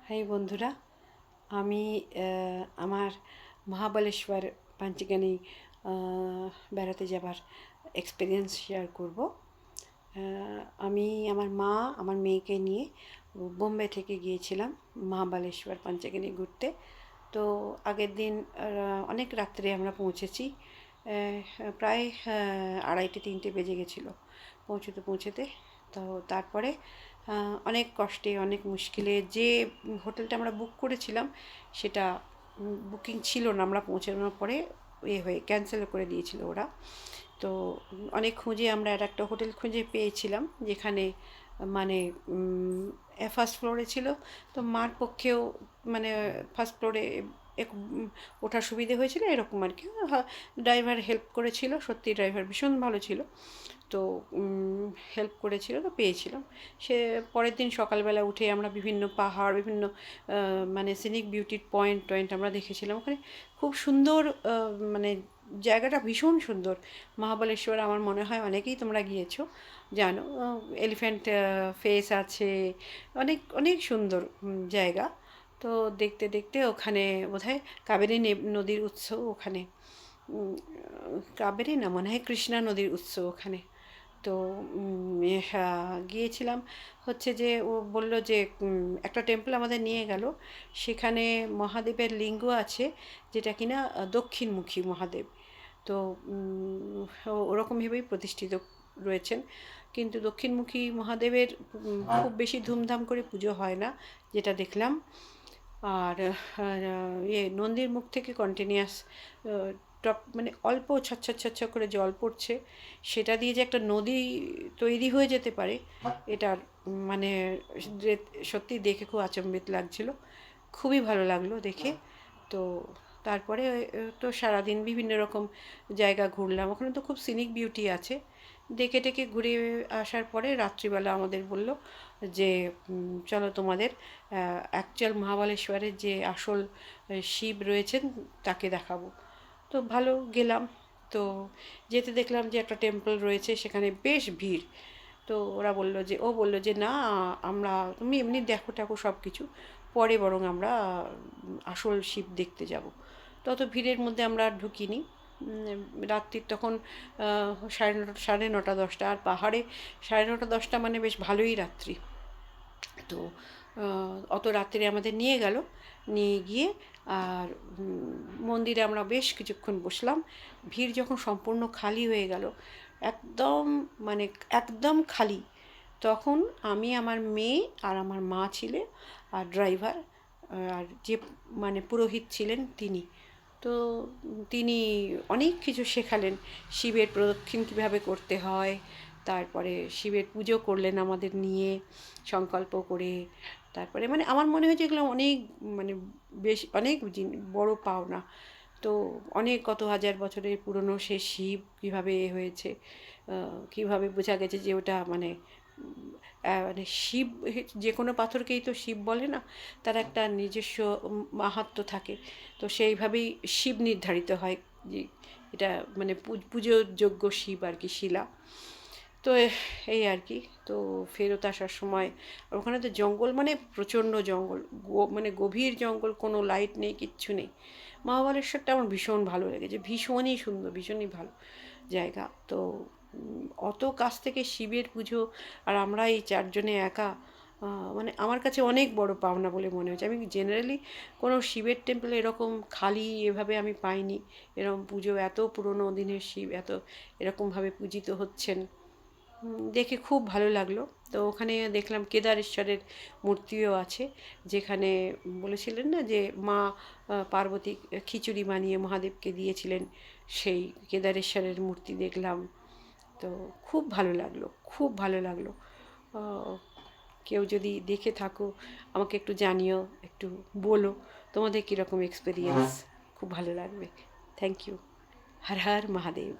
High বন্ধুরা, আমি আমার মহাবালেশ্বর পাঞ্চগানি বেড়াতে যাবার এক্সপিরিয়েন্স শেয়ার করব। আমি আমার মা আমার মেয়েকে নিয়ে বোম্বে থেকে গিয়েছিলাম মহাবালেশ্বর পাঞ্চগানি ঘুরতে। তো আগের দিন অনেক রাত্রে আমরা পৌঁছেছি। প্রায় 2:30-3টে বেজে গেছিলো পৌঁছতে। তো তারপরে অনেক কষ্টে অনেক মুশকিলে যে হোটেলটা আমরা বুক করেছিলাম সেটা বুকিং ছিল না। আমরা পৌঁছানোর পরে হয়ে ক্যান্সেল করে দিয়েছিল ওরা। তো অনেক খুঁজে আমরা একটা হোটেল খুঁজে পেয়েছিলাম যেখানে মানে ফার্স্ট ফ্লোরে ছিল। তো মার পক্ষেও মানে ফার্স্ট ফ্লোরে ওঠার সুবিধে হয়েছিল এরকম আর কি। ড্রাইভার হেল্প করেছিল, সত্যি ড্রাইভার ভীষণ ভালো ছিল। তো হেল্প করেছিল, তো পেয়েছিলাম। সে পরের দিন সকালবেলা উঠে আমরা বিভিন্ন পাহাড়, বিভিন্ন মানে সিনিক বিউটির পয়েন্ট আমরা দেখেছিলাম ওখানে। খুব সুন্দর, মানে জায়গাটা ভীষণ সুন্দর। মহাবালেশ্বর আমার মনে হয় অনেকেই তোমরা গিয়েছো, জানো। এলিফ্যান্ট ফেস আছে, অনেক অনেক সুন্দর জায়গা। তো দেখতে দেখতে ওখানে বোধহয় কাবেরী নদীর উৎস ওখানে, কাবেরী না মনে হয় কৃষ্ণা নদীর উৎস ওখানে। তো গিয়েছিলাম। হচ্ছে যে ও বলল যে একটা টেম্পল আমাদের নিয়ে গেল, সেখানে মহাদেবের লিঙ্গ আছে যেটা কিনা দক্ষিণমুখী মহাদেব। তো ওরকমভাবেই প্রতিষ্ঠিত রয়েছেন। কিন্তু দক্ষিণমুখী মহাদেবের খুব বেশি ধুমধাম করে পুজো হয় না, যেটা দেখলাম। আর নন্দীর মুখ থেকে কন্টিনিউয়াস টপ মানে অল্প ছচ্ছ করে জল পড়ছে, সেটা দিয়ে যে একটা নদী তৈরি হয়ে যেতে পারে এটার মানে সত্যি দেখে খুব আচম্বিত লাগছিল। খুবই ভালো লাগলো দেখে। তো তারপরে তো সারাদিন বিভিন্ন রকম জায়গা ঘুরলাম। ওখানে তো খুব সিনিক বিউটি আছে। দেখে টেকে ঘুরে আসার পরে রাত্রিবেলা আমাদের বলল যে চলো তোমাদের অ্যাকচুয়াল মহাবালেশ্বরের যে আসল শিব রয়েছেন তাকে দেখাবো। তো ভালো গেলাম। তো যেতে দেখলাম যে একটা টেম্পল রয়েছে, সেখানে বেশ ভিড়। তো ওরা বললো যে ও বললো যে না, আমরা তুমি এমনি দেখো টেকো সব কিছু, পরে বরং আমরা আসল শিব দেখতে যাব। তত ভিড়ের মধ্যে আমরা আর ঢুকিনি। রাত্রির তখন 9:30 9:30 10টা, আর পাহাড়ে 9:30 10টা মানে বেশ ভালোই রাত্রি। তো অত রাত্রে আমাদের নিয়ে গেল, নিয়ে গিয়ে আর মন্দিরে আমরা বেশ কিছুক্ষণ বসলাম। ভিড় যখন সম্পূর্ণ খালি হয়ে গেল, একদম মানে একদম খালি, তখন আমি আমার মেয়ে আর আমার মা ছিলে, আর ড্রাইভার আর যে মানে পুরোহিত ছিলেন তিনি। তো তিনি অনেক কিছু শেখালেন, শিবের প্রদক্ষিণ কীভাবে করতে হয়। তারপরে শিবের পুজো করলেন আমাদের নিয়ে সংকল্প করে। তারপরে মানে আমার মনে হয়েছে এগুলো অনেক মানে বেশ অনেক বড় পাওনা। তো অনেক কত হাজার বছরের পুরনো সে শিব কীভাবে হয়েছে, কীভাবে বোঝা গেছে যে ওটা মানে মানে শিব। যে কোনো পাথরকেই তো শিব বলে না, তার একটা নিজস্ব মাহাত্ম্য থাকে। তো সেইভাবেই শিব নির্ধারিত হয় যে এটা মানে পুজোর যোগ্য শিব আর কি, শিলা। তো এই আর কি। তো ফেরত আসার সময় ওখানে তো জঙ্গল, মানে প্রচণ্ড জঙ্গল, মানে গভীর জঙ্গল, কোনো লাইট নেই, কিচ্ছু নেই। মহাবালেশ্বরটা আমার ভীষণ ভালো লেগেছে, ভীষণই সুন্দর, ভীষণই ভালো জায়গা। তো অত কাছ থেকে শিবের পুজো, আর আমরা এই 4জনে একা, মানে আমার কাছে অনেক বড় পাওনা বলে মনে হয়েছে। আমি জেনারেলি কোনো শিবের টেম্পলে এরকম খালি এভাবে আমি পাইনি। এরকম পুজো, এত পুরনো দিনের শিব এত এরকমভাবে পূজিত হচ্ছেন, দেখে খুব ভালো লাগলো। তো ওখানে দেখলাম কেদারেশ্বরের মূর্তিও আছে, যেখানে বলেছিলেন না যে মা পার্বতী খিচুড়ি বানিয়ে মহাদেবকে দিয়েছিলেন, সেই কেদারেশ্বরের মূর্তি দেখলাম। তো খুব ভালো লাগলো, খুব ভালো লাগলো। কেউ যদি দেখে থাকো আমাকে একটু জানিও, একটু বলো তোমাদের কীরকম এক্সপিরিয়েন্স, খুব ভালো লাগবে। Thank you. হর হর মহাদেব।